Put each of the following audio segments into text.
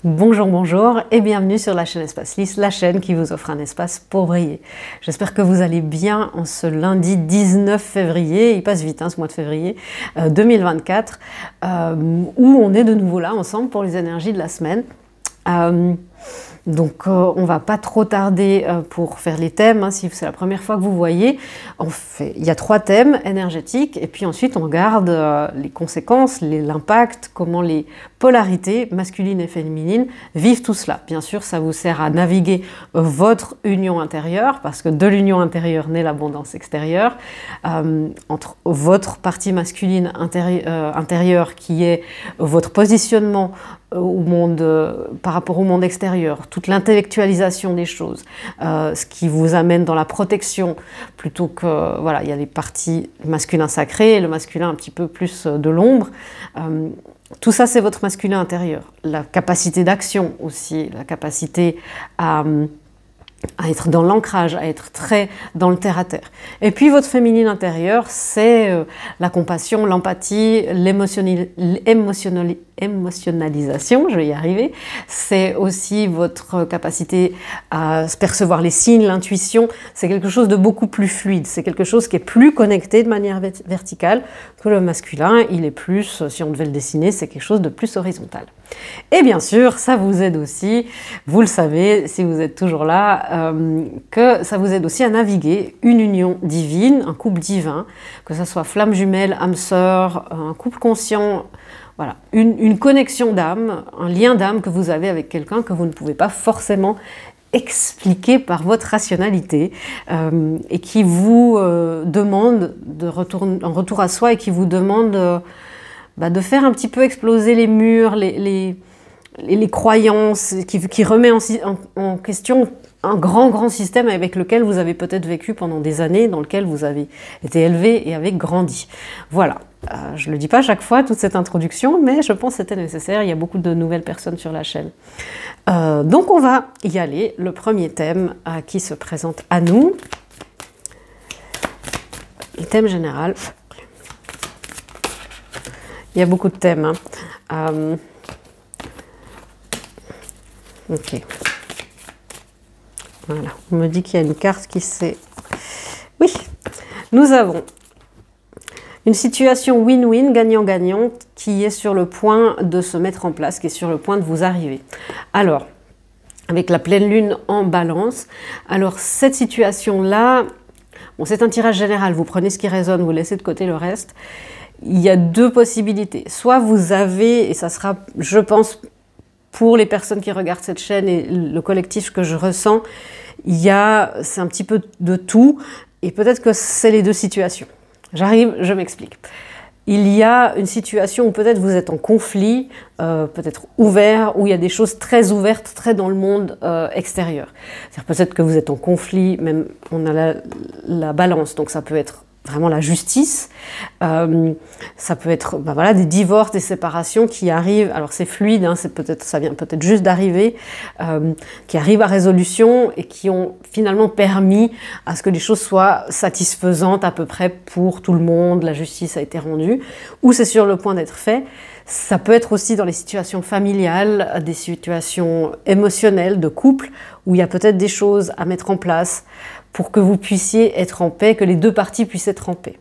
Bonjour, bonjour et bienvenue sur la chaîne Espace Lys, la chaîne qui vous offre un espace pour briller. J'espère que vous allez bien en ce lundi 19 février, il passe vite ce mois de février 2024, où on est de nouveau là ensemble pour les énergies de la semaine. Donc on va pas trop tarder pour faire les thèmes, si c'est la première fois que vous voyez. Il y a 3 thèmes énergétiques et puis ensuite on regarde les conséquences, l'impact, comment les polarités masculines et féminines vivent tout cela. Bien sûr, ça vous sert à naviguer votre union intérieure, parce que de l'union intérieure naît l'abondance extérieure, entre votre partie masculine intérieure qui est votre positionnement au monde, par rapport au monde extérieur, toute l'intellectualisation des choses, ce qui vous amène dans la protection, plutôt que, voilà, il y a les parties masculin sacré et le masculin un petit peu plus de l'ombre. Tout ça, c'est votre masculin intérieur. La capacité d'action aussi, la capacité à être dans l'ancrage, à être très dans le terre-à-terre. Et puis votre féminine intérieure, c'est la compassion, l'empathie, l'émotionnalisation, je vais y arriver. C'est aussi votre capacité à percevoir les signes, l'intuition. C'est quelque chose de beaucoup plus fluide, c'est quelque chose qui est plus connecté de manière verticale que le masculin. Il est plus, si on devait le dessiner, c'est quelque chose de plus horizontal. Et bien sûr, ça vous aide aussi, vous le savez, si vous êtes toujours là, que ça vous aide aussi à naviguer une union divine, un couple divin, que ce soit flamme jumelle, âme sœur, un couple conscient, voilà, une connexion d'âme, un lien d'âme que vous avez avec quelqu'un que vous ne pouvez pas forcément expliquer par votre rationalité et qui vous demande en retour à soi et qui vous demande de faire un petit peu exploser les murs, les croyances, qui remet en question un grand système avec lequel vous avez peut-être vécu pendant des années, dans lequel vous avez été élevé et avez grandi. Voilà, je ne le dis pas à chaque fois, toute cette introduction, mais je pense que c'était nécessaire, il y a beaucoup de nouvelles personnes sur la chaîne. Donc on va y aller, le premier thème qui se présente à nous, le thème général. Il y a beaucoup de thèmes. Ok. Voilà. On me dit qu'il y a une carte qui s'est... Oui. Nous avons une situation win-win, gagnant-gagnant, qui est sur le point de se mettre en place, qui est sur le point de vous arriver. Alors, avec la pleine lune en balance, alors cette situation-là, bon, c'est un tirage général, vous prenez ce qui résonne, vous laissez de côté le reste. Il y a 2 possibilités. Soit vous avez, et ça sera, je pense, pour les personnes qui regardent cette chaîne et le collectif que je ressens, c'est un petit peu de tout, et peut-être que c'est les 2 situations. J'arrive, je m'explique. Il y a une situation où peut-être vous êtes en conflit, peut-être ouvert, où il y a des choses très ouvertes, très dans le monde extérieur. C'est-à-dire peut-être que vous êtes en conflit, même on a la balance, donc ça peut être vraiment la justice, ça peut être voilà, des divorces, des séparations qui arrivent, alors c'est fluide, ça vient peut-être juste d'arriver, qui arrivent à résolution et qui ont finalement permis à ce que les choses soient satisfaisantes à peu près pour tout le monde, la justice a été rendue, ou c'est sur le point d'être fait. Ça peut être aussi dans les situations familiales, des situations émotionnelles, de couple, où il y a peut-être des choses à mettre en place pour que vous puissiez être en paix, que les 2 parties puissent être en paix.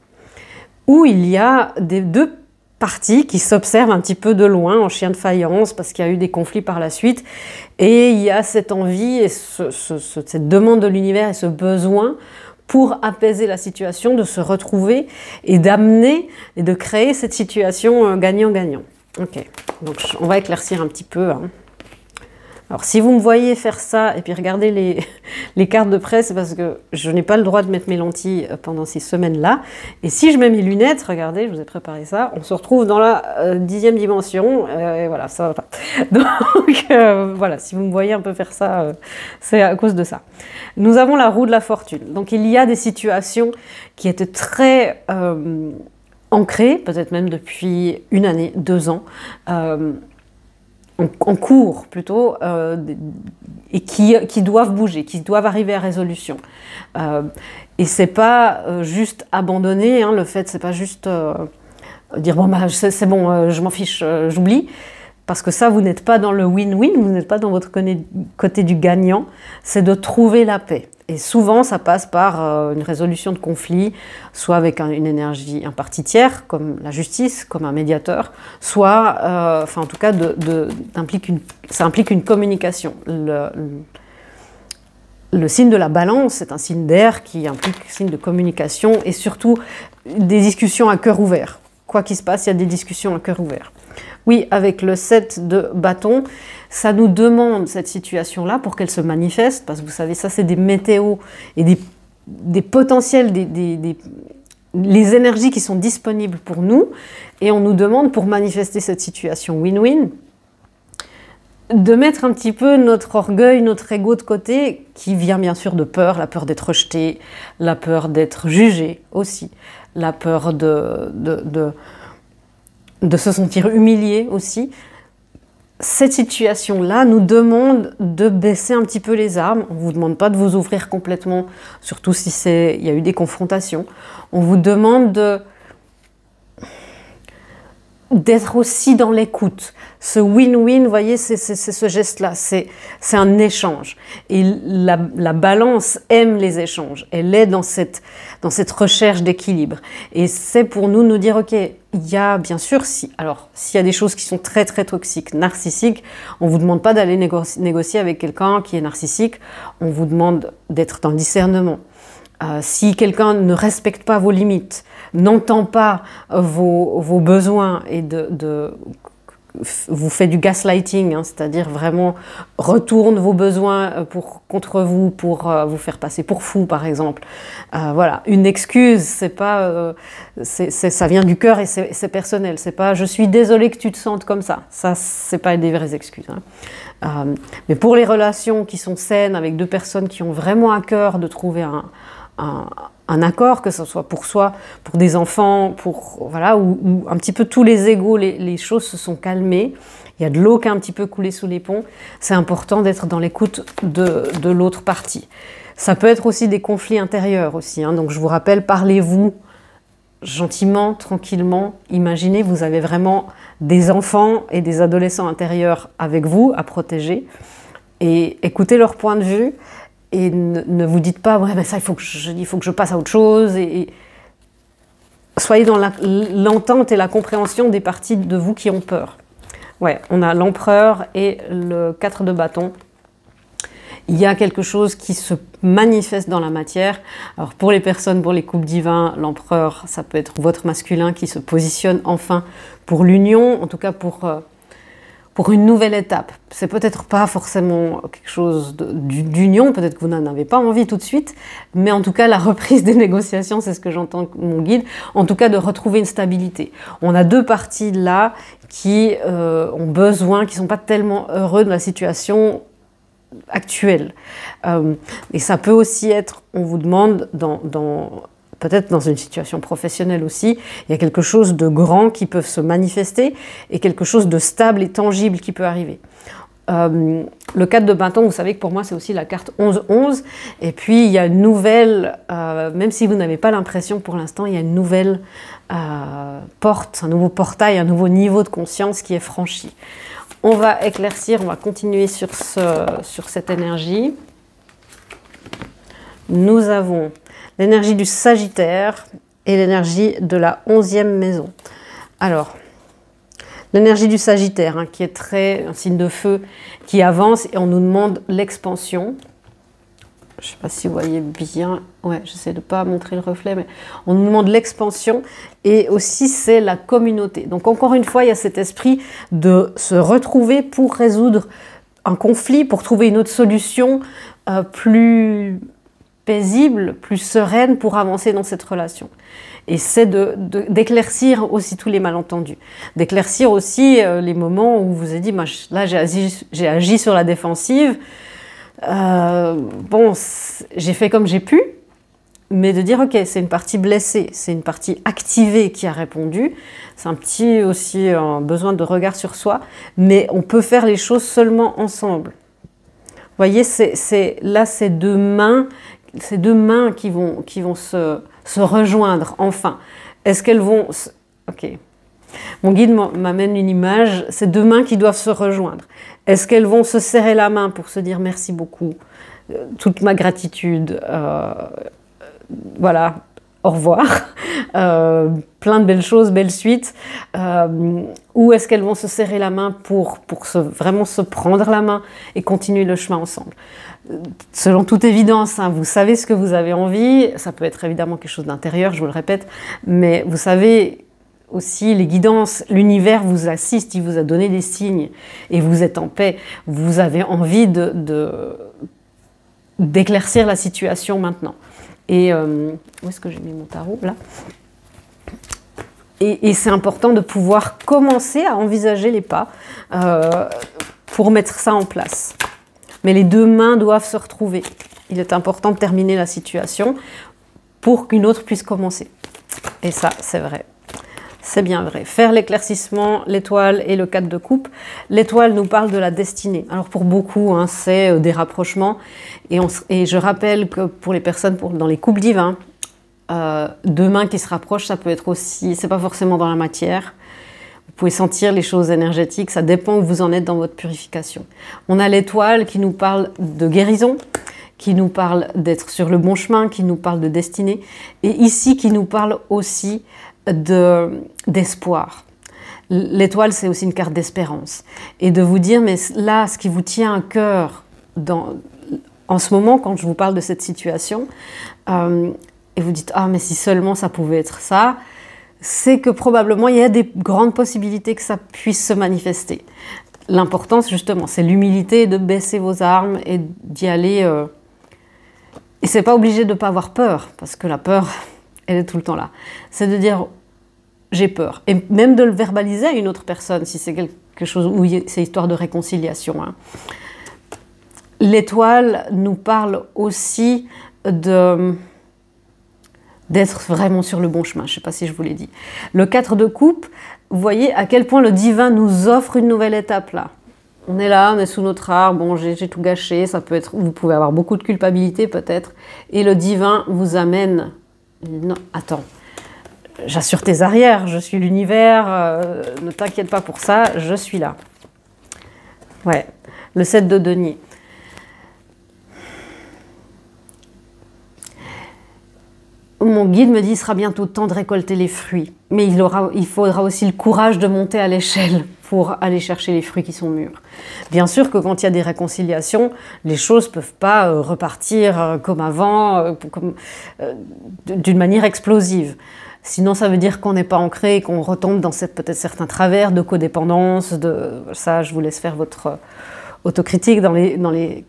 Ou il y a des 2 parties qui s'observent un petit peu de loin, en chien de faïence, parce qu'il y a eu des conflits par la suite, et il y a cette envie, et cette demande de l'univers et ce besoin pour apaiser la situation, de se retrouver et d'amener et de créer cette situation gagnant-gagnant. Ok, donc on va éclaircir un petit peu. Alors si vous me voyez faire ça et puis regarder les cartes de près, c'est parce que je n'ai pas le droit de mettre mes lentilles pendant ces semaines-là. Et si je mets mes lunettes, regardez, je vous ai préparé ça, on se retrouve dans la 10e dimension, et voilà, ça va pas. Donc voilà, si vous me voyez un peu faire ça, c'est à cause de ça. Nous avons la roue de la fortune. Donc il y a des situations qui étaient très ancrées, peut-être même depuis 1 année, 2 ans, en cours plutôt, et qui doivent bouger, qui doivent arriver à résolution. Et c'est pas juste abandonner, le fait, c'est pas juste dire bon bah c'est bon, je m'en fiche, j'oublie. parce que ça, vous n'êtes pas dans le win-win, vous n'êtes pas dans votre côté du gagnant, c'est de trouver la paix. Et souvent, ça passe par une résolution de conflit, soit avec une énergie, un parti tiers, comme la justice, comme un médiateur, soit, enfin en tout cas, ça implique une communication. Le signe de la balance, c'est un signe d'air qui implique un signe de communication et surtout des discussions à cœur ouvert. Quoi qu'il se passe, il y a des discussions à cœur ouvert. Oui, avec le 7 de bâton, ça nous demande cette situation-là pour qu'elle se manifeste, parce que vous savez, ça c'est des météos et des potentiels, les énergies qui sont disponibles pour nous, et on nous demande pour manifester cette situation win-win, de mettre un petit peu notre orgueil, notre ego de côté, qui vient bien sûr de peur, la peur d'être rejeté, la peur d'être jugé aussi, la peur de se sentir humilié aussi. Cette situation-là nous demande de baisser un petit peu les armes. On ne vous demande pas de vous ouvrir complètement, surtout si il y a eu des confrontations. On vous demande d'être aussi dans l'écoute. Ce win-win, vous voyez, c'est ce geste-là, c'est un échange. Et la balance aime les échanges, elle est dans cette recherche d'équilibre. Et c'est pour nous dire, ok, il y a bien sûr, s'il y a des choses qui sont très très toxiques, narcissiques, on ne vous demande pas d'aller négocier avec quelqu'un qui est narcissique, on vous demande d'être dans le discernement. Si quelqu'un ne respecte pas vos limites, n'entend pas vos besoins et vous fait du gaslighting, hein, c'est-à-dire vraiment retourne vos besoins contre vous pour vous faire passer pour fou, par exemple. Voilà, une excuse, c'est pas, ça vient du cœur et c'est personnel. C'est pas je suis désolée que tu te sentes comme ça. Ça, c'est pas des vraies excuses. Hein. Mais pour les relations qui sont saines avec deux personnes qui ont vraiment à cœur de trouver un accord, que ce soit pour soi, pour des enfants, voilà, où un petit peu tous les égos, les choses se sont calmées, il y a de l'eau qui a un petit peu coulé sous les ponts, c'est important d'être dans l'écoute de l'autre partie. Ça peut être aussi des conflits intérieurs aussi, hein, donc je vous rappelle, parlez-vous gentiment, tranquillement, imaginez, vous avez vraiment des enfants et des adolescents intérieurs avec vous à protéger, et écoutez leur point de vue. Et ne vous dites pas, ouais, ben ça, il faut que je passe à autre chose. Et soyez dans l'entente et la compréhension des parties de vous qui ont peur. Ouais, on a l'empereur et le 4 de bâton. Il y a quelque chose qui se manifeste dans la matière. Alors pour les personnes, pour les couples divins, l'empereur, ça peut être votre masculin qui se positionne enfin pour l'union, en tout cas pour une nouvelle étape. C'est peut-être pas forcément quelque chose d'union, peut-être que vous n'en avez pas envie tout de suite, mais en tout cas la reprise des négociations, c'est ce que j'entends mon guide, en tout cas de retrouver une stabilité. On a deux parties là qui ont besoin, qui sont pas tellement heureux de la situation actuelle. Et ça peut aussi être, on vous demande peut-être dans une situation professionnelle aussi, il y a quelque chose de grand qui peut se manifester et quelque chose de stable et tangible qui peut arriver. Le 4 de bâton, vous savez que pour moi c'est aussi la carte 11-11, et puis il y a une nouvelle, même si vous n'avez pas l'impression pour l'instant, il y a une nouvelle porte, un nouveau portail, un nouveau niveau de conscience qui est franchi. On va éclaircir, on va continuer sur cette énergie. Nous avons l'énergie du Sagittaire et l'énergie de la 11e maison. Alors, l'énergie du Sagittaire, hein, qui est un signe de feu, qui avance et on nous demande l'expansion. Je ne sais pas si vous voyez bien, ouais, j'essaie de ne pas montrer le reflet, mais on nous demande l'expansion et aussi c'est la communauté. Donc encore une fois, il y a cet esprit de se retrouver pour résoudre un conflit, pour trouver une autre solution plus paisible, plus sereine pour avancer dans cette relation. Et c'est d'éclaircir aussi tous les malentendus, d'éclaircir aussi les moments où vous vous êtes dit, là j'ai agi sur la défensive, bon, j'ai fait comme j'ai pu, mais de dire ok, c'est une partie blessée, c'est une partie activée qui a répondu, c'est un petit aussi un besoin de regard sur soi, mais on peut faire les choses seulement ensemble. Vous voyez, là c'est deux mains qui vont se rejoindre enfin. Est-ce qu'elles vont... Ok. Mon guide m'amène une image, c'est deux mains qui doivent se rejoindre. Est-ce qu'elles vont se serrer la main pour se dire merci beaucoup, toute ma gratitude, voilà, au revoir, plein de belles choses, belles suites, ou est-ce qu'elles vont se serrer la main pour vraiment se prendre la main et continuer le chemin ensemble? Selon toute évidence, hein, vous savez ce que vous avez envie, ça peut être évidemment quelque chose d'intérieur, je vous le répète, mais vous savez aussi les guidances, l'univers vous assiste, il vous a donné des signes et vous êtes en paix, vous avez envie d'éclaircir la situation maintenant. Et où est-ce que j'ai mis mon tarot? Là. Et c'est important de pouvoir commencer à envisager les pas pour mettre ça en place. Mais les deux mains doivent se retrouver. Il est important de terminer la situation pour qu'une autre puisse commencer. Et ça, c'est vrai. C'est bien vrai. Faire l'éclaircissement, l'étoile et le 4 de coupe. L'étoile nous parle de la destinée. Alors pour beaucoup, hein, c'est des rapprochements. Et je rappelle que pour les personnes dans les couples divins, deux mains qui se rapprochent, ça peut être aussi, c'est pas forcément dans la matière. Vous pouvez sentir les choses énergétiques, ça dépend où vous en êtes dans votre purification. On a l'étoile qui nous parle de guérison, qui nous parle d'être sur le bon chemin, qui nous parle de destinée, et ici qui nous parle aussi d'espoir. L'étoile, c'est aussi une carte d'espérance. Et de vous dire, mais là, ce qui vous tient à cœur en ce moment, quand je vous parle de cette situation, et vous dites, ah, mais si seulement ça pouvait être ça, c'est que probablement il y a des grandes possibilités que ça puisse se manifester. L'importance, justement, c'est l'humilité de baisser vos armes et d'y aller. Et c'est pas obligé de ne pas avoir peur, parce que la peur, elle est tout le temps là. C'est de dire, j'ai peur. Et même de le verbaliser à une autre personne, si c'est quelque chose où c'est histoire de réconciliation. Hein. L'étoile nous parle aussi d'être vraiment sur le bon chemin. Je ne sais pas si je vous l'ai dit. Le 4 de coupe, vous voyez à quel point le divin nous offre une nouvelle étape là. On est là, on est sous notre arbre, bon, j'ai tout gâché, ça peut être, vous pouvez avoir beaucoup de culpabilité peut-être, et le divin vous amène, non, attends, j'assure tes arrières, je suis l'univers, ne t'inquiète pas pour ça, je suis là. Ouais, le 7 de denier. Mon guide me dit qu'il sera bientôt temps de récolter les fruits, mais il faudra aussi le courage de monter à l'échelle pour aller chercher les fruits qui sont mûrs. Bien sûr que quand il y a des réconciliations, les choses ne peuvent pas repartir comme avant, d'une manière explosive. Sinon, ça veut dire qu'on n'est pas ancré et qu'on retombe dans peut-être certains travers de codépendance. Ça, je vous laisse faire votre autocritique dans les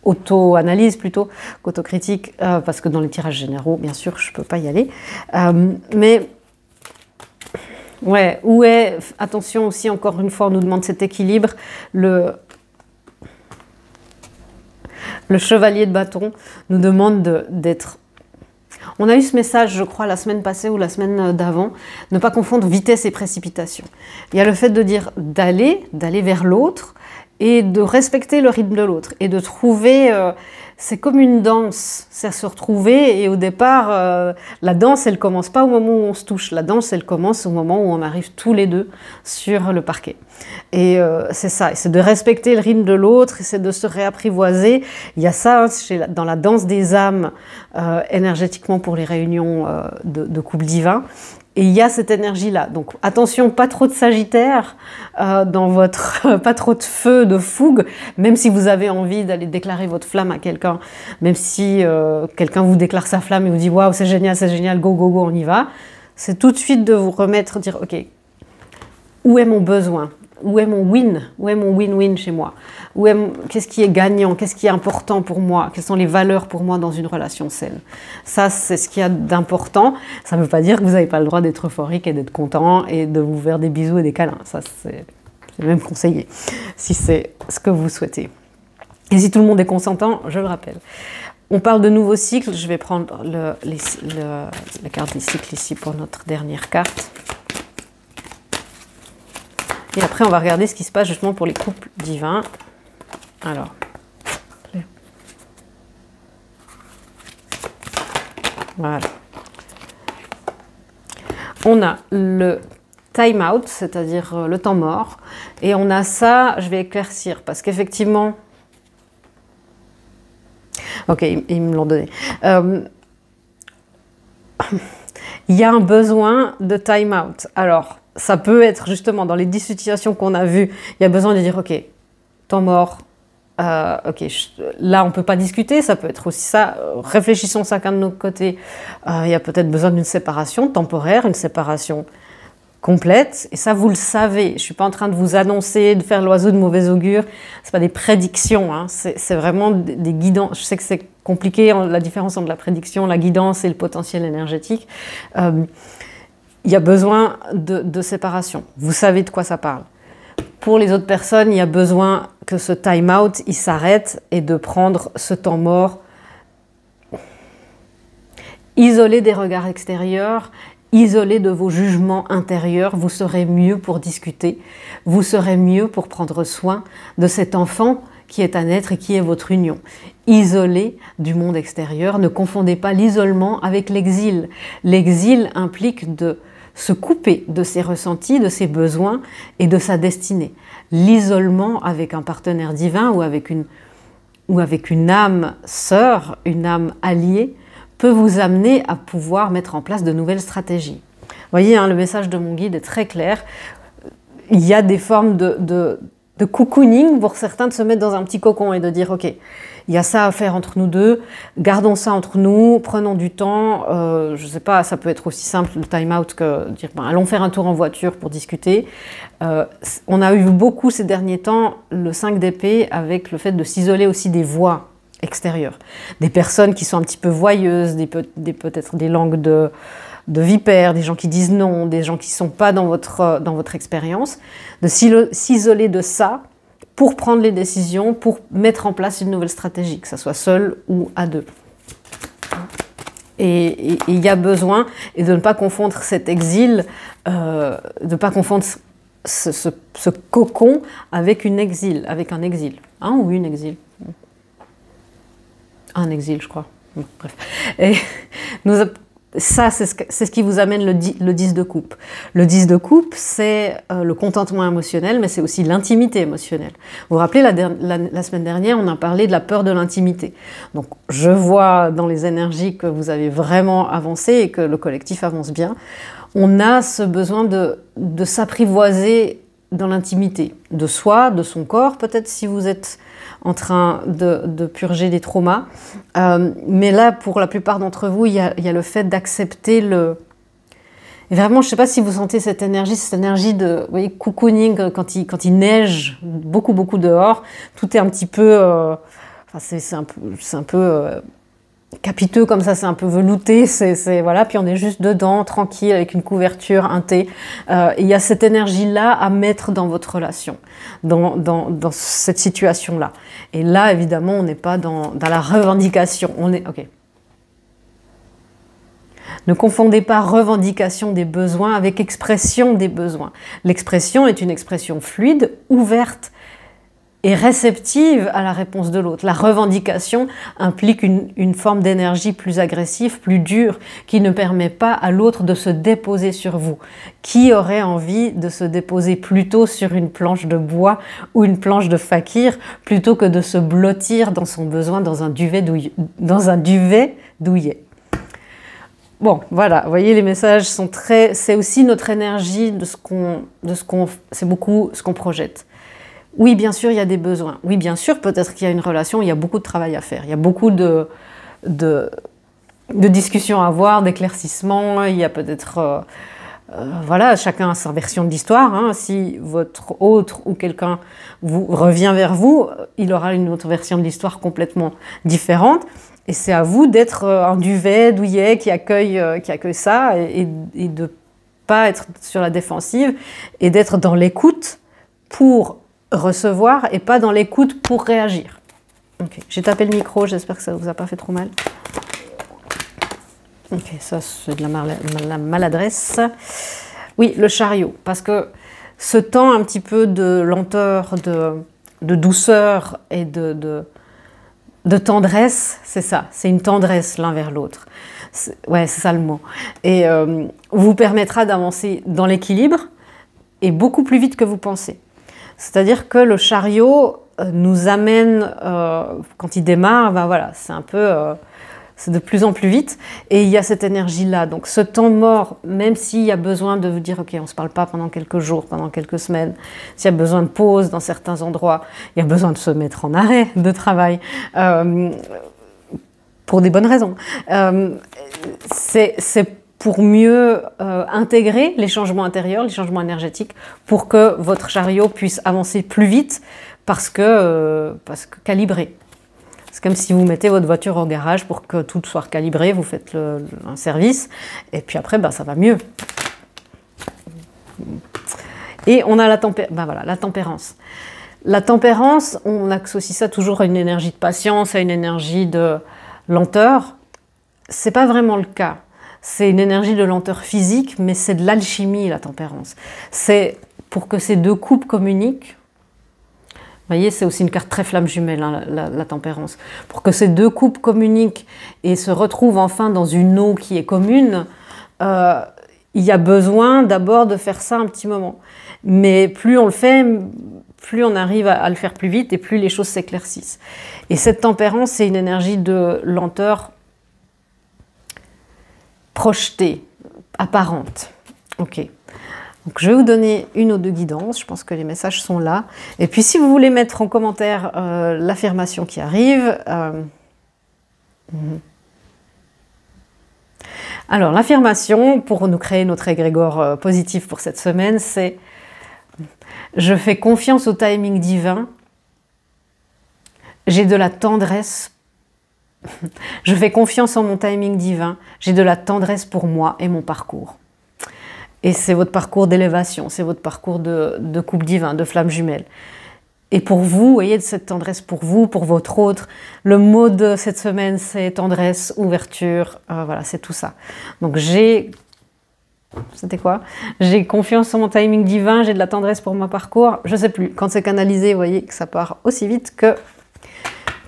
auto-analyse plutôt qu'autocritique, parce que dans les tirages généraux, bien sûr, je ne peux pas y aller. Mais, ouais, où est, attention aussi, encore une fois, on nous demande cet équilibre, le chevalier de bâton nous demande d'être... On a eu ce message, je crois, la semaine passée ou la semaine d'avant, ne pas confondre vitesse et précipitation. Il y a le fait de dire d'aller vers l'autre, et de respecter le rythme de l'autre, et de trouver, c'est comme une danse, c'est se retrouver, et au départ, la danse, elle commence pas au moment où on se touche, la danse, elle commence au moment où on arrive tous les deux sur le parquet. Et c'est ça, c'est de respecter le rythme de l'autre, c'est de se réapprivoiser. Il y a ça hein, dans la danse des âmes, énergétiquement pour les réunions de couple divin. Et il y a cette énergie-là. Donc attention, pas trop de Sagittaire dans votre... pas trop de feu, de fougue, même si vous avez envie d'aller déclarer votre flamme à quelqu'un, même si quelqu'un vous déclare sa flamme et vous dit « Waouh, c'est génial, go, go, go, on y va ». C'est tout de suite de vous remettre, dire « Ok, où est mon besoin ? Où est mon win ? Où est mon win-win chez moi ? Qu'est-ce qui est gagnant ? Qu'est-ce qui est important pour moi ? Quelles sont les valeurs pour moi dans une relation saine ? Ça, c'est ce qu'il y a d'important. Ça ne veut pas dire que vous n'avez pas le droit d'être euphorique et d'être content et de vous faire des bisous et des câlins. Ça, c'est même conseillé, si c'est ce que vous souhaitez. Et si tout le monde est consentant, je le rappelle. On parle de nouveaux cycles. Je vais prendre la carte des cycles ici pour notre dernière carte. Et après, on va regarder ce qui se passe justement pour les couples divins. Alors. Voilà. on a le time out, c'est-à-dire le temps mort, et on a ça, je vais éclaircir, parce qu'effectivement, ok, ils me l'ont donné. Il y a un besoin de time out. Alors, ça peut être justement dans les 10 situations qu'on a vues, il y a besoin de dire, ok, temps mort, ok, là on ne peut pas discuter, ça peut être aussi ça, réfléchissons chacun de notre côté, il y a peut-être besoin d'une séparation temporaire, une séparation complète, et ça vous le savez, je ne suis pas en train de vous annoncer, de faire l'oiseau de mauvais augure, ce pas des prédictions, hein. C'est vraiment des guidances, je sais que c'est compliqué, la différence entre la prédiction, la guidance et le potentiel énergétique, il y a besoin de séparation, vous savez de quoi ça parle. Pour les autres personnes, il y a besoin que ce time-out, il s'arrête et de prendre ce temps mort, isolé des regards extérieurs, isolé de vos jugements intérieurs, vous serez mieux pour discuter, vous serez mieux pour prendre soin de cet enfant qui est à naître et qui est votre union. Isolé du monde extérieur, ne confondez pas l'isolement avec l'exil. L'exil implique de se couper de ses ressentis, de ses besoins et de sa destinée. L'isolement avec un partenaire divin ou avec une âme sœur, une âme alliée, peut vous amener à pouvoir mettre en place de nouvelles stratégies. Vous voyez, hein, le message de mon guide est très clair. Il y a des formes de cocooning pour certains, de se mettre dans un petit cocon et de dire, ok, il y a ça à faire entre nous deux, gardons ça entre nous, prenons du temps, je ne sais pas, ça peut être aussi simple le time out que dire, ben, allons faire un tour en voiture pour discuter. On a eu beaucoup ces derniers temps le 5 d'épée avec le fait de s'isoler aussi des voix extérieures, des personnes qui sont un petit peu voyeuses, peut-être des langues de vipères, des gens qui disent non, des gens qui ne sont pas dans votre expérience, de s'isoler de ça pour prendre les décisions, pour mettre en place une nouvelle stratégie, que ce soit seul ou à deux. Et il y a besoin, et de ne pas confondre cet exil, de ne pas confondre ce cocon avec un exil. Un ou une exil. Un exil, je crois. Bref. Et ça, c'est ce qui vous amène le 10 de coupe. Le 10 de coupe, c'est le contentement émotionnel, mais c'est aussi l'intimité émotionnelle. Vous vous rappelez, la semaine dernière, on a parlé de la peur de l'intimité. Donc, je vois dans les énergies que vous avez vraiment avancé et que le collectif avance bien. On a ce besoin de s'apprivoiser dans l'intimité de soi, de son corps, peut-être si vous êtes en train de purger des traumas. Mais là, pour la plupart d'entre vous, il y a le fait d'accepter le... Et vraiment, je ne sais pas si vous sentez cette énergie de, vous voyez, cocooning, quand il neige beaucoup dehors, tout est un petit peu... enfin, c'est un peu capiteux comme ça, c'est un peu velouté, voilà, puis on est juste dedans, tranquille, avec une couverture, un thé. Il y a cette énergie-là à mettre dans votre relation, dans cette situation-là. Et là, évidemment, on n'est pas dans la revendication. Ok. Ne confondez pas revendication des besoins avec expression des besoins. L'expression est une expression fluide, ouverte, et réceptive à la réponse de l'autre. La revendication implique une forme d'énergie plus agressive, plus dure, qui ne permet pas à l'autre de se déposer sur vous. Qui aurait envie de se déposer plutôt sur une planche de bois ou une planche de fakir, plutôt que de se blottir dans son besoin dans un duvet douillet. Bon, voilà, vous voyez, les messages sont très... C'est aussi notre énergie c'est beaucoup ce qu'on projette. Oui, bien sûr, il y a des besoins. Oui, bien sûr, peut-être qu'il y a une relation, il y a beaucoup de travail à faire. Il y a beaucoup de discussions à avoir, d'éclaircissements. Il y a peut-être... voilà, chacun a sa version de l'histoire. Hein. Si votre autre ou quelqu'un revient vers vous, il aura une autre version de l'histoire complètement différente. Et c'est à vous d'être un duvet douillet qui accueille ça et de ne pas être sur la défensive et d'être dans l'écoute pour recevoir et pas dans l'écoute pour réagir. Okay. J'ai tapé le micro, j'espère que ça ne vous a pas fait trop mal. Ok, ça c'est de la maladresse. Oui, le chariot, parce que ce temps un petit peu de lenteur, de douceur et de tendresse, c'est ça, c'est une tendresse l'un vers l'autre. Ouais, c'est ça le mot. Et vous permettra d'avancer dans l'équilibre et beaucoup plus vite que vous pensez. C'est-à-dire que le chariot nous amène, quand il démarre, ben voilà, c'est un peu... c'est de plus en plus vite, et il y a cette énergie-là. Donc ce temps mort, même s'il y a besoin de vous dire « Ok, on ne se parle pas pendant quelques jours, pendant quelques semaines », s'il y a besoin de pause dans certains endroits, il y a besoin de se mettre en arrêt de travail, pour des bonnes raisons. C'est pour mieux intégrer les changements intérieurs, les changements énergétiques, pour que votre chariot puisse avancer plus vite, parce que calibré. C'est comme si vous mettez votre voiture au garage pour que tout soit calibré, vous faites un service, et puis après, ben, ça va mieux. Et on a la tempérance. La tempérance, on associe ça toujours à une énergie de patience, à une énergie de lenteur. C'est pas vraiment le cas. C'est une énergie de lenteur physique, mais c'est de l'alchimie, la tempérance. C'est pour que ces deux coupes communiquent. Vous voyez, c'est aussi une carte très flamme jumelle, hein, la tempérance. Pour que ces deux coupes communiquent et se retrouvent enfin dans une eau qui est commune, il y a besoin d'abord de faire ça un petit moment. Mais plus on le fait, plus on arrive à le faire plus vite et plus les choses s'éclaircissent. Et cette tempérance, c'est une énergie de lenteur projetée, apparente. Ok. Donc, je vais vous donner une ou deux guidances, je pense que les messages sont là. Et puis si vous voulez mettre en commentaire l'affirmation qui arrive. Alors l'affirmation, pour nous créer notre égrégore positif pour cette semaine, c'est « Je fais confiance au timing divin, j'ai de la tendresse, je fais confiance en mon timing divin, j'ai de la tendresse pour moi et mon parcours. » Et c'est votre parcours d'élévation, c'est votre parcours de couple divin, de flamme jumelle. Et pour vous, voyez, de cette tendresse pour vous, pour votre autre, le mot de cette semaine, c'est tendresse, ouverture, voilà, c'est tout ça. Donc c'était quoi? J'ai confiance en mon timing divin, j'ai de la tendresse pour mon parcours, je sais plus. Quand c'est canalisé, vous voyez que ça part aussi vite que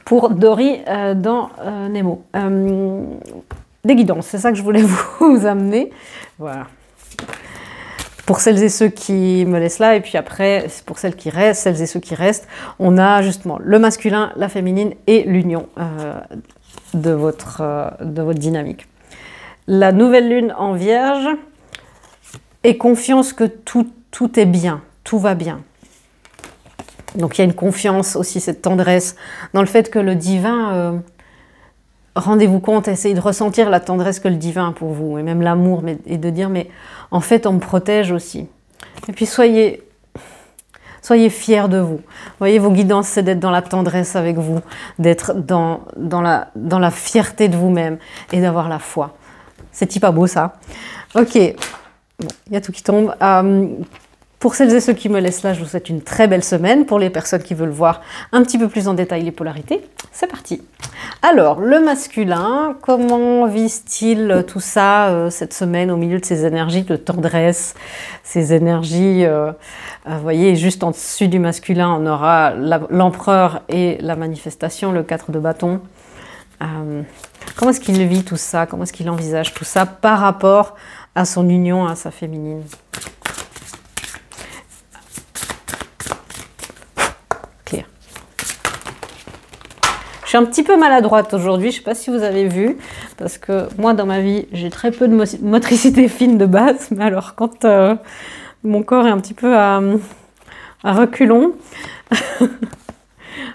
pour Dory dans Nemo. Des guidances, c'est ça que je voulais vous amener. Voilà. Pour celles et ceux qui me laissent là, et puis après, pour celles et ceux qui restent, on a justement le masculin, la féminine et l'union de votre dynamique. La nouvelle lune en Vierge est confiance que tout est bien, tout va bien. Donc il y a une confiance aussi, cette tendresse, dans le fait que le divin... rendez-vous compte, essayez de ressentir la tendresse que le divin a pour vous, et même l'amour, et de dire, mais en fait, on me protège aussi. Et puis, soyez fiers de vous. Vous voyez, vos guidances, c'est d'être dans la tendresse avec vous, d'être dans la fierté de vous-même, et d'avoir la foi. C'est pas beau, ça? Ok, bon, il y a tout qui tombe. Pour celles et ceux qui me laissent là, je vous souhaite une très belle semaine. Pour les personnes qui veulent voir un petit peu plus en détail les polarités, c'est parti. Alors, le masculin, comment vise-t-il tout ça cette semaine au milieu de ces énergies de tendresse, ces énergies, vous voyez, juste en dessus du masculin, on aura l'empereur et la manifestation, le 4 de bâton. Comment est-ce qu'il vit tout ça? Comment est-ce qu'il envisage tout ça par rapport à son union, à sa féminine? Je suis un petit peu maladroite aujourd'hui, je ne sais pas si vous avez vu, parce que moi dans ma vie j'ai très peu de motricité fine de base, mais alors quand mon corps est un petit peu à reculons,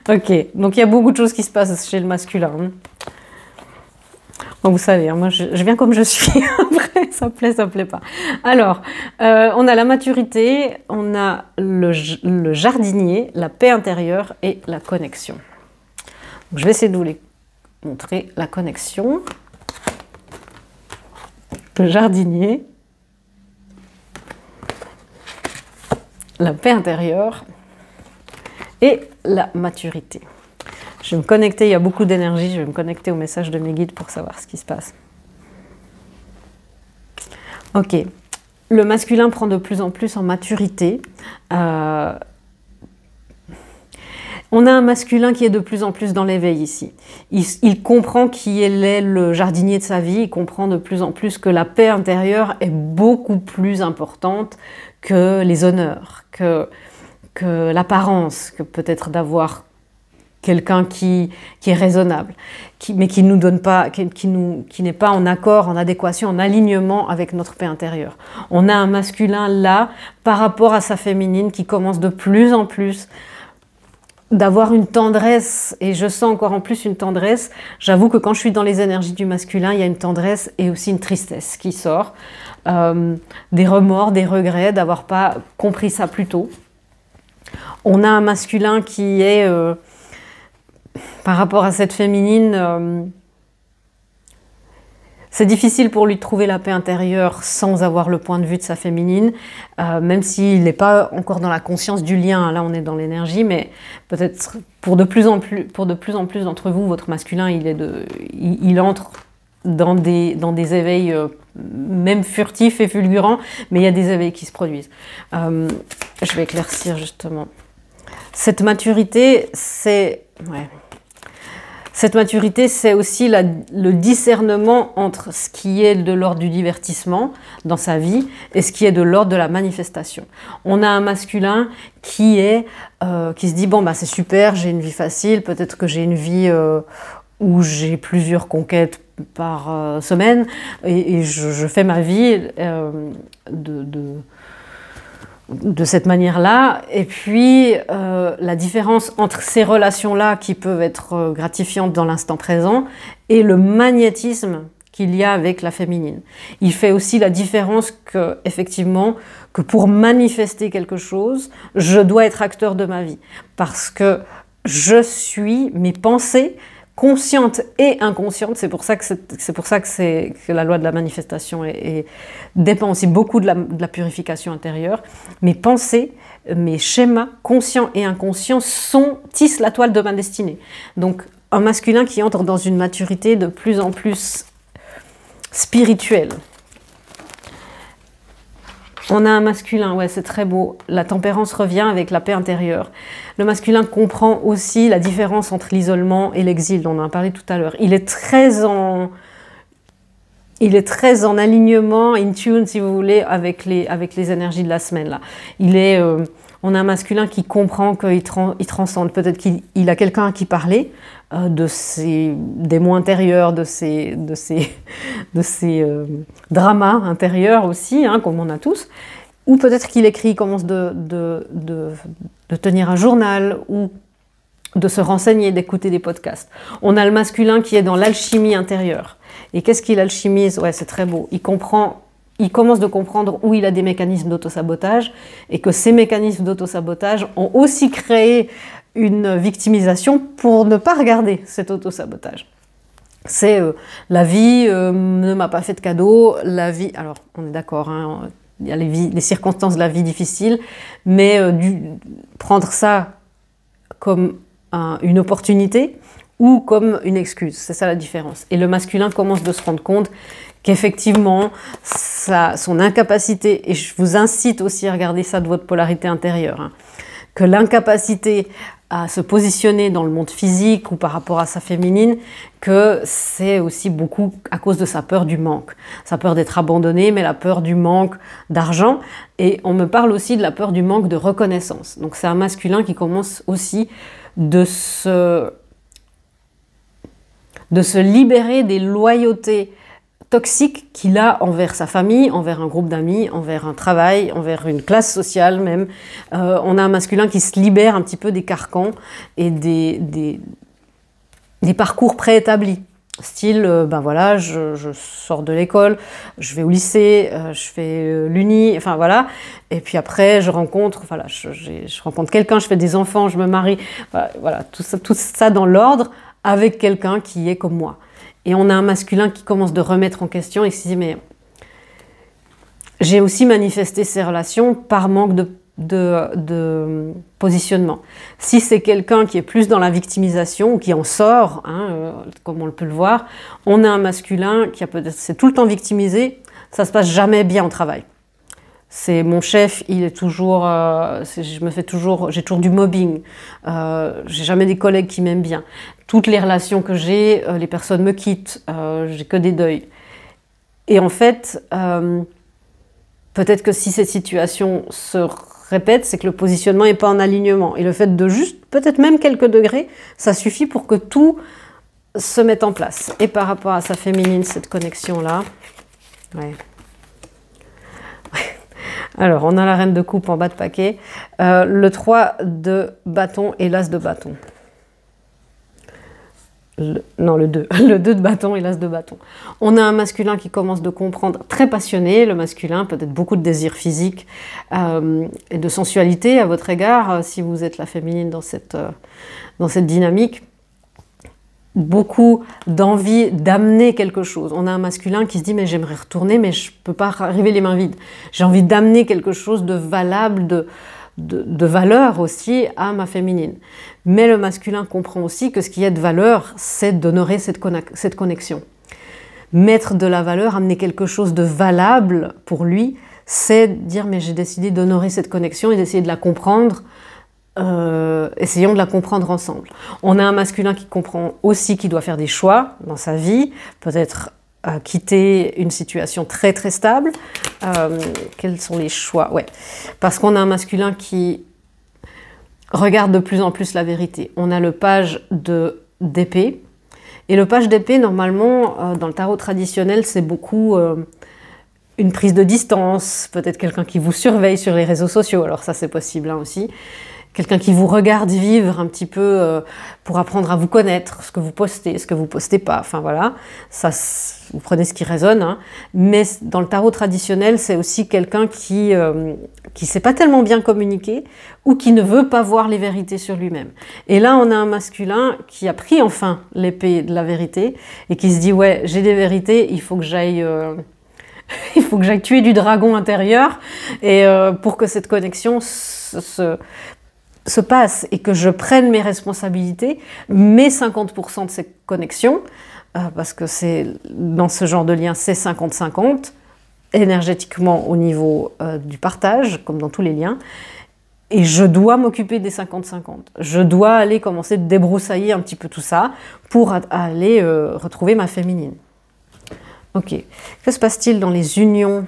ok, donc il y a beaucoup de choses qui se passent chez le masculin. Donc vous savez, hein, moi je viens comme je suis, après ça plaît pas. Alors, on a la maturité, on a le jardinier, la paix intérieure et la connexion. Je vais essayer de vous les montrer, la connexion, le jardinier, la paix intérieure et la maturité. Je vais me connecter, il y a beaucoup d'énergie, je vais me connecter au message de mes guides pour savoir ce qui se passe. Ok, le masculin prend de plus en plus en maturité. On a un masculin qui est de plus en plus dans l'éveil ici. Il comprend qui est le jardinier de sa vie, il comprend de plus en plus que la paix intérieure est beaucoup plus importante que les honneurs, que l'apparence, que peut-être d'avoir quelqu'un qui est raisonnable, mais qui nous donne pas, qui n'est pas en accord, en adéquation, en alignement avec notre paix intérieure. On a un masculin là, par rapport à sa féminine, qui commence de plus en plus d'avoir une tendresse, et je sens encore en plus une tendresse. J'avoue que quand je suis dans les énergies du masculin, il y a une tendresse et aussi une tristesse qui sort, des remords, des regrets d'avoir pas compris ça plus tôt. On a un masculin qui est, par rapport à cette féminine, c'est difficile pour lui de trouver la paix intérieure sans avoir le point de vue de sa féminine, même s'il n'est pas encore dans la conscience du lien. Là, on est dans l'énergie, mais peut-être pour de plus en plus d'entre vous, votre masculin, il entre dans des éveils même furtifs et fulgurants, mais il y a des éveils qui se produisent. Je vais éclaircir justement. Cette maturité, c'est... Ouais. Cette maturité, c'est aussi le discernement entre ce qui est de l'ordre du divertissement dans sa vie et ce qui est de l'ordre de la manifestation. On a un masculin qui se dit, bon, bah, c'est super, j'ai une vie facile, peut-être que j'ai une vie où j'ai plusieurs conquêtes par semaine et je fais ma vie de cette manière-là, et puis la différence entre ces relations-là qui peuvent être gratifiantes dans l'instant présent et le magnétisme qu'il y a avec la féminine. Il fait aussi la différence que, effectivement, que pour manifester quelque chose, je dois être acteur de ma vie, parce que je suis mes pensées consciente et inconsciente. C'est pour ça que la loi de la manifestation dépend aussi beaucoup de la purification intérieure. Mes pensées, mes schémas conscients et inconscients tissent la toile de ma destinée. Donc un masculin qui entre dans une maturité de plus en plus spirituelle. On a un masculin, ouais, c'est très beau. La tempérance revient avec la paix intérieure. Le masculin comprend aussi la différence entre l'isolement et l'exil, dont on en a parlé tout à l'heure. Il est très en alignement, in tune, si vous voulez, avec les énergies de la semaine. Là. On a un masculin qui comprend qu'il transcende. Peut-être qu'il a quelqu'un à qui parler de ses démons intérieurs, de ses dramas intérieurs aussi, hein, comme on a tous. Ou peut-être qu'il écrit, il commence de tenir un journal ou de se renseigner, d'écouter des podcasts. On a le masculin qui est dans l'alchimie intérieure. Et qu'est-ce qu'il alchimise? Ouais, c'est très beau. Il commence de comprendre où il a des mécanismes d'autosabotage et que ces mécanismes d'autosabotage ont aussi créé une victimisation pour ne pas regarder cet autosabotage. C'est la vie ne m'a pas fait de cadeau, la vie... Alors, on est d'accord, hein, il y a les circonstances de la vie difficiles, mais prendre ça comme une opportunité ou comme une excuse, c'est ça la différence. Et le masculin commence de se rendre compte qu'effectivement, son incapacité, et je vous incite aussi à regarder ça de votre polarité intérieure, hein, que l'incapacité à se positionner dans le monde physique ou par rapport à sa féminine, que c'est aussi beaucoup à cause de sa peur du manque. Sa peur d'être abandonné, mais la peur du manque d'argent. Et on me parle aussi de la peur du manque de reconnaissance. Donc c'est un masculin qui commence aussi de se libérer des loyautés toxique qu'il a envers sa famille, envers un groupe d'amis, envers un travail, envers une classe sociale même. On a un masculin qui se libère un petit peu des carcans et des parcours préétablis. Style, ben voilà, je sors de l'école, je vais au lycée, je fais l'uni, enfin voilà. Et puis après, je rencontre quelqu'un, je fais des enfants, je me marie. Voilà, tout ça dans l'ordre avec quelqu'un qui est comme moi. Et on a un masculin qui commence de remettre en question et qui se dit, mais j'ai aussi manifesté ces relations par manque de positionnement. Si c'est quelqu'un qui est plus dans la victimisation ou qui en sort, hein, comme on peut le voir, on a un masculin qui a peut-être c'est tout le temps victimisé, ça se passe jamais bien au travail. C'est mon chef, il est toujours, j'ai toujours du mobbing. J'ai jamais des collègues qui m'aiment bien. Toutes les relations que j'ai, les personnes me quittent. J'ai que des deuils. Et en fait, peut-être que si cette situation se répète, c'est que le positionnement n'est pas en alignement. Et le fait de juste, peut-être même quelques degrés, ça suffit pour que tout se mette en place. Et par rapport à sa féminine, cette connexion-là, ouais. Alors, on a la reine de coupe en bas de paquet, le 3 de bâton et l'as de bâton. Non, le 2. Le 2 de bâton et l'as de bâton. On a un masculin qui commence de comprendre, très passionné, le masculin, peut-être beaucoup de désir physique et de sensualité à votre égard, si vous êtes la féminine dans cette dynamique. Beaucoup d'envie d'amener quelque chose. On a un masculin qui se dit mais j'aimerais retourner mais je ne peux pas arriver les mains vides. J'ai envie d'amener quelque chose de valable, de valeur aussi à ma féminine. Mais le masculin comprend aussi que ce qui est de valeur, c'est d'honorer cette connexion. Mettre de la valeur, amener quelque chose de valable pour lui, c'est dire mais j'ai décidé d'honorer cette connexion et d'essayer de la comprendre. Essayons de la comprendre ensemble. On a un masculin qui comprend aussi qu'il doit faire des choix dans sa vie, peut-être quitter une situation très très stable. Quels sont les choix? Ouais. Parce qu'on a un masculin qui regarde de plus en plus la vérité. On a le page d'épée. Et le page d'épée, normalement, dans le tarot traditionnel, c'est beaucoup une prise de distance, peut-être quelqu'un qui vous surveille sur les réseaux sociaux, alors ça c'est possible hein, aussi. Quelqu'un qui vous regarde vivre un petit peu pour apprendre à vous connaître, ce que vous postez pas, enfin voilà, ça, vous prenez ce qui résonne. Hein. Mais dans le tarot traditionnel, c'est aussi quelqu'un qui sait pas tellement bien communiquer ou qui ne veut pas voir les vérités sur lui-même. Et là, on a un masculin qui a pris enfin l'épée de la vérité et qui se dit « ouais, j'ai des vérités, il faut que j'aille... il faut que j'aille tuer du dragon intérieur et pour que cette connexion se passe et que je prenne mes responsabilités, mes 50% de cette connexion, parce que c'est dans ce genre de lien, c'est 50-50, énergétiquement au niveau du partage, comme dans tous les liens, et je dois m'occuper des 50-50. Je dois aller commencer de débroussailler un petit peu tout ça pour aller retrouver ma féminine. Ok. Que se passe-t-il dans les unions?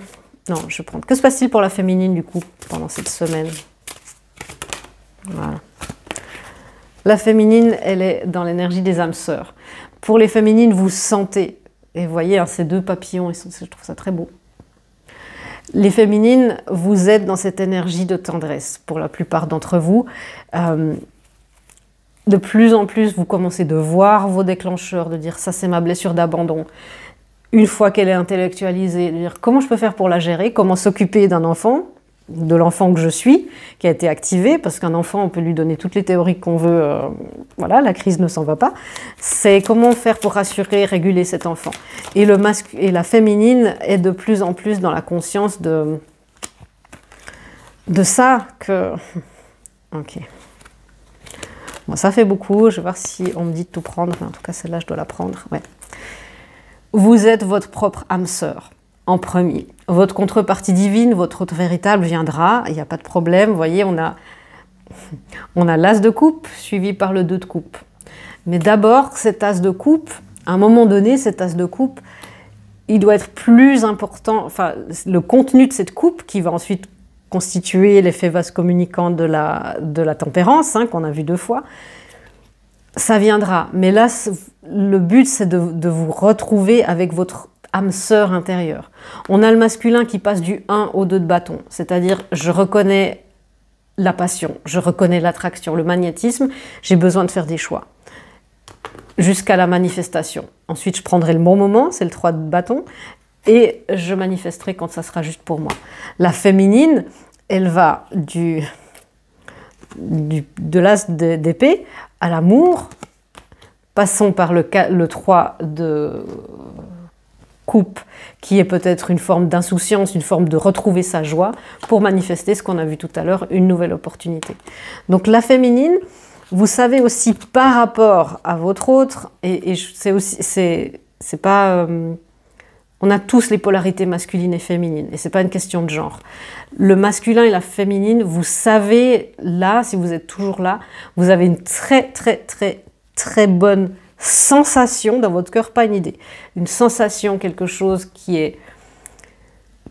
Non, je vais prendre. Que se passe-t-il pour la féminine du coup pendant cette semaine? Voilà. La féminine, elle est dans l'énergie des âmes sœurs. Pour les féminines, vous sentez, et vous voyez, hein, ces deux papillons, je trouve ça très beau. Les féminines, vous êtes dans cette énergie de tendresse, pour la plupart d'entre vous. De plus en plus, vous commencez de voir vos déclencheurs, de dire ça c'est ma blessure d'abandon. Une fois qu'elle est intellectualisée, de dire comment je peux faire pour la gérer, comment s'occuper d'un enfant, de l'enfant que je suis, qui a été activé, parce qu'un enfant, on peut lui donner toutes les théories qu'on veut, voilà, la crise ne s'en va pas. C'est comment faire pour rassurer, réguler cet enfant. Et, la féminine est de plus en plus dans la conscience de ça que... Ok. Bon, ça fait beaucoup, je vais voir si on me dit de tout prendre, mais en tout cas celle-là je dois la prendre, ouais. Vous êtes votre propre âme sœur. En premier. Votre contrepartie divine, votre autre véritable viendra, il n'y a pas de problème. Vous voyez, on a l'as de coupe suivi par le 2 de coupe. Mais d'abord, cet as de coupe, à un moment donné, cet as de coupe, il doit être plus important, enfin, le contenu de cette coupe qui va ensuite constituer l'effet vase communicant de la tempérance, hein, qu'on a vu 2 fois, ça viendra. Mais là, le but, c'est de vous retrouver avec votre âme sœur intérieure. On a le masculin qui passe du 1 au 2 de bâton, c'est-à-dire je reconnais la passion, je reconnais l'attraction, le magnétisme, j'ai besoin de faire des choix jusqu'à la manifestation. Ensuite, je prendrai le bon moment, c'est le 3 de bâton, et je manifesterai quand ça sera juste pour moi. La féminine, elle va de l'as d'épée à l'amour, passons par le 3 de coupe, qui est peut-être une forme d'insouciance, une forme de retrouver sa joie, pour manifester ce qu'on a vu tout à l'heure, une nouvelle opportunité. Donc la féminine, vous savez aussi par rapport à votre autre, et c'est aussi, c'est pas... on On a tous les polarités masculines et féminines, et c'est pas une question de genre. Le masculin et la féminine, vous savez, là, si vous êtes toujours là, vous avez une très bonne sensation dans votre cœur, pas une idée. Une sensation, quelque chose qui est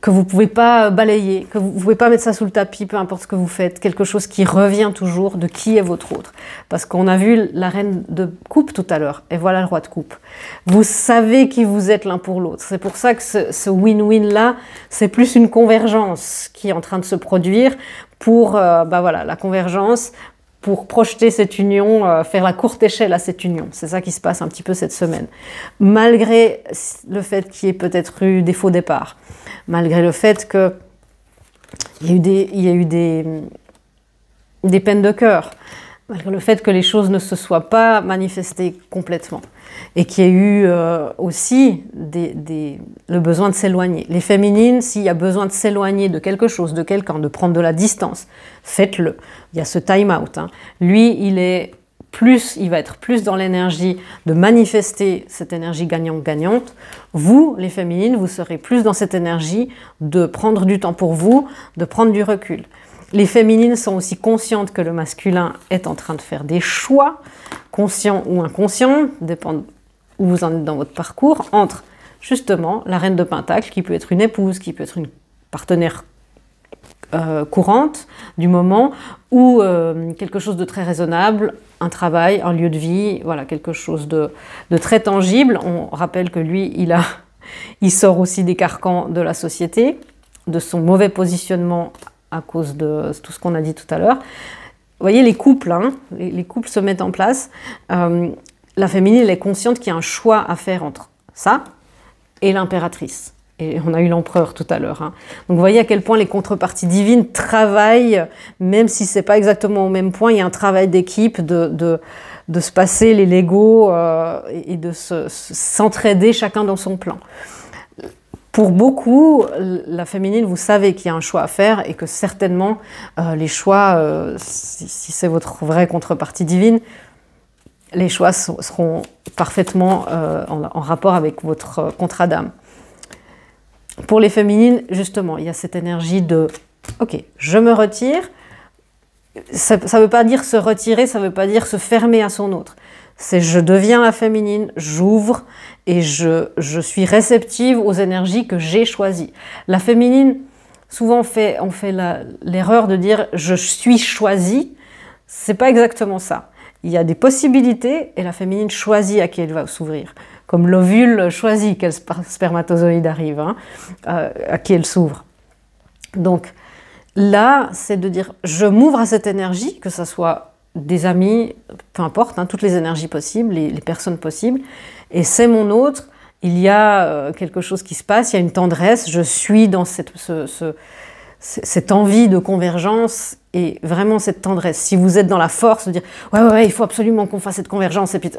que vous ne pouvez pas balayer, que vous ne pouvez pas mettre ça sous le tapis, peu importe ce que vous faites, quelque chose qui revient toujours de qui est votre autre. Parce qu'on a vu la reine de coupe tout à l'heure, et voilà le roi de coupe. Vous savez qui vous êtes l'un pour l'autre. C'est pour ça que ce win-win-là, c'est plus une convergence qui est en train de se produire pour voilà, la convergence, pour projeter cette union, faire la courte échelle à cette union. C'est ça qui se passe un petit peu cette semaine. Malgré le fait qu'il y ait peut-être eu des faux départs, malgré le fait qu'il y a eu des peines de cœur, malgré le fait que les choses ne se soient pas manifestées complètement, et qu'il y a eu aussi le besoin de s'éloigner. Les féminines, s'il y a besoin de s'éloigner de quelque chose, de quelqu'un, de prendre de la distance, faites-le. Il y a ce time-out. Hein. Lui, il va être plus dans l'énergie de manifester cette énergie gagnante-gagnante. Vous, les féminines, vous serez plus dans cette énergie de prendre du temps pour vous, de prendre du recul. Les féminines sont aussi conscientes que le masculin est en train de faire des choix, conscients ou inconscients, dépend où vous en êtes dans votre parcours, entre justement la reine de Pentacle, qui peut être une épouse, qui peut être une partenaire courante du moment, ou quelque chose de très raisonnable, un travail, un lieu de vie, voilà, quelque chose de très tangible. On rappelle que lui, il sort aussi des carcans de la société, de son mauvais positionnement à cause de tout ce qu'on a dit tout à l'heure. Vous voyez, les couples, hein, les couples se mettent en place. La féminine, elle est consciente qu'il y a un choix à faire entre ça et l'impératrice. Et on a eu l'empereur tout à l'heure. Hein. Donc vous voyez à quel point les contreparties divines travaillent, même si ce n'est pas exactement au même point, il y a un travail d'équipe, de se passer les Legos et de s'entraider chacun dans son plan. Pour beaucoup, la féminine, vous savez qu'il y a un choix à faire et que certainement les choix, si c'est votre vraie contrepartie divine, les choix seront parfaitement en rapport avec votre contrat d'âme. Pour les féminines, justement, il y a cette énergie de « Ok, je me retire ». Ça ne veut pas dire se retirer, ça ne veut pas dire se fermer à son autre. C'est je deviens la féminine, j'ouvre et je suis réceptive aux énergies que j'ai choisies. La féminine, souvent on fait l'erreur de dire je suis choisie. C'est pas exactement ça. Il y a des possibilités et la féminine choisit à qui elle va s'ouvrir. Comme l'ovule choisit quel spermatozoïde arrive, hein, à qui elle s'ouvre. Donc là, c'est de dire je m'ouvre à cette énergie, que ce soit des amis, peu importe, hein, toutes les énergies possibles, les personnes possibles, et c'est mon autre, il y a quelque chose qui se passe, il y a une tendresse, je suis dans cette envie de convergence, et vraiment cette tendresse. Si vous êtes dans la force de dire « ouais, il faut absolument qu'on fasse cette convergence », et puis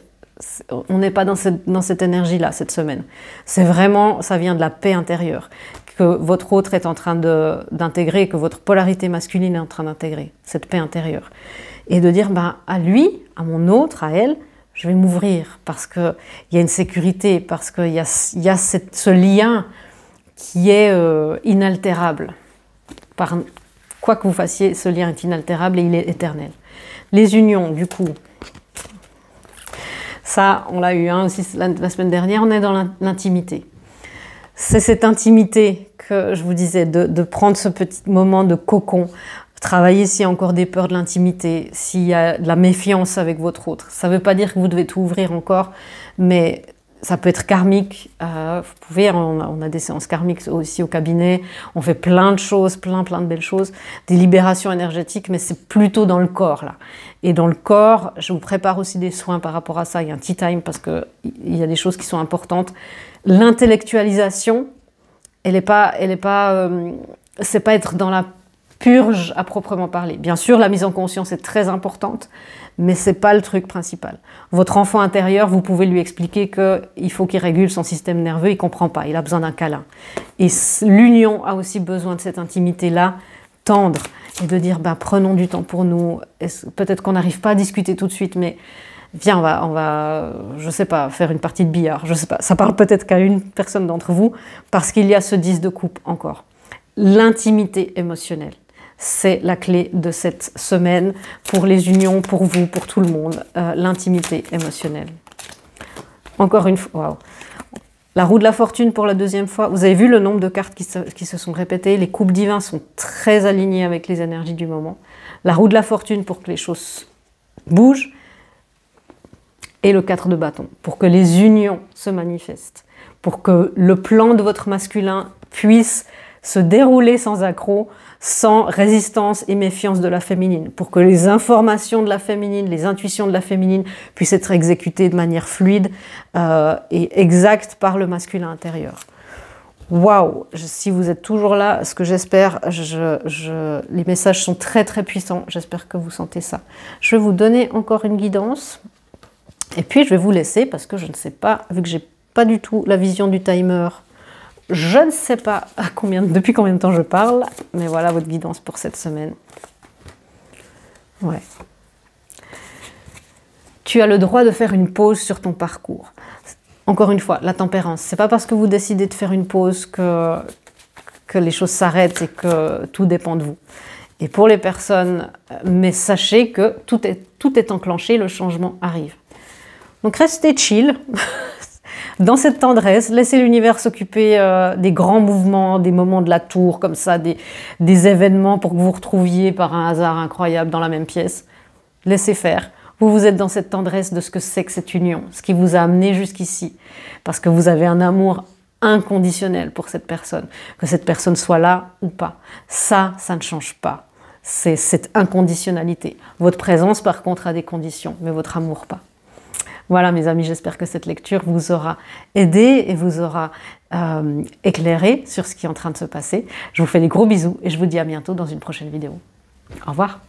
on n'est pas dans cette énergie-là cette semaine. C'est vraiment, ça vient de la paix intérieure, que votre autre est en train d'intégrer, que votre polarité masculine est en train d'intégrer, cette paix intérieure. Et de dire à lui, à mon autre, à elle, je vais m'ouvrir parce qu'il y a une sécurité, parce qu'il y a ce lien qui est inaltérable. Quoi que vous fassiez, ce lien est inaltérable et il est éternel. Les unions, du coup, ça, on l'a eu aussi la semaine dernière, on est dans l'intimité. C'est cette intimité que je vous disais, de prendre ce petit moment de cocon, travailler s'il y a encore des peurs de l'intimité, s'il y a de la méfiance avec votre autre. Ça ne veut pas dire que vous devez tout ouvrir encore, mais ça peut être karmique. Vous pouvez, on a des séances karmiques aussi au cabinet, on fait plein de choses, plein de belles choses, des libérations énergétiques, mais c'est plutôt dans le corps là. Et dans le corps, je vous prépare aussi des soins par rapport à ça, il y a un tea time parce qu'il y a des choses qui sont importantes. L'intellectualisation, c'est pas être dans la purge à proprement parler. Bien sûr, la mise en conscience est très importante, mais c'est pas le truc principal. Votre enfant intérieur, vous pouvez lui expliquer qu'il faut qu'il régule son système nerveux, il comprend pas, il a besoin d'un câlin. Et l'union a aussi besoin de cette intimité-là, tendre, et de dire, prenons du temps pour nous. Peut-être qu'on n'arrive pas à discuter tout de suite, mais viens, je sais pas, faire une partie de billard, je sais pas. Ça parle peut-être qu'à une personne d'entre vous, parce qu'il y a ce 10 de coupe encore. L'intimité émotionnelle, c'est la clé de cette semaine pour les unions, pour vous, pour tout le monde. L'intimité émotionnelle. Encore une fois, wow. La roue de la fortune pour la deuxième fois. Vous avez vu le nombre de cartes qui se sont répétées. Les coupes divins sont très alignés avec les énergies du moment. La roue de la fortune pour que les choses bougent. Et le 4 de bâton pour que les unions se manifestent. Pour que le plan de votre masculin puisse se dérouler sans accroc, sans résistance et méfiance de la féminine. Pour que les informations de la féminine, les intuitions de la féminine puissent être exécutées de manière fluide et exacte par le masculin intérieur. Waouh! Si vous êtes toujours là, ce que j'espère, les messages sont très très puissants. J'espère que vous sentez ça. Je vais vous donner encore une guidance. Et puis je vais vous laisser parce que je ne sais pas, vu que j'ai pas du tout la vision du timer, je ne sais pas depuis combien de temps je parle, mais voilà votre guidance pour cette semaine. Ouais. Tu as le droit de faire une pause sur ton parcours. Encore une fois, la tempérance. C'est pas parce que vous décidez de faire une pause que les choses s'arrêtent et que tout dépend de vous. Et pour les personnes, mais sachez que tout est enclenché, le changement arrive. Donc restez chill, dans cette tendresse, laissez l'univers s'occuper des grands mouvements, des moments de la tour, comme ça, des événements pour que vous vous retrouviez par un hasard incroyable dans la même pièce. Laissez faire. Vous êtes dans cette tendresse de ce que c'est que cette union, ce qui vous a amené jusqu'ici. Parce que vous avez un amour inconditionnel pour cette personne. Que cette personne soit là ou pas. Ça ne change pas. C'est cette inconditionnalité. Votre présence, par contre, a des conditions, mais votre amour, pas. Voilà mes amis, j'espère que cette lecture vous aura aidé et vous aura éclairé sur ce qui est en train de se passer. Je vous fais des gros bisous et je vous dis à bientôt dans une prochaine vidéo. Au revoir.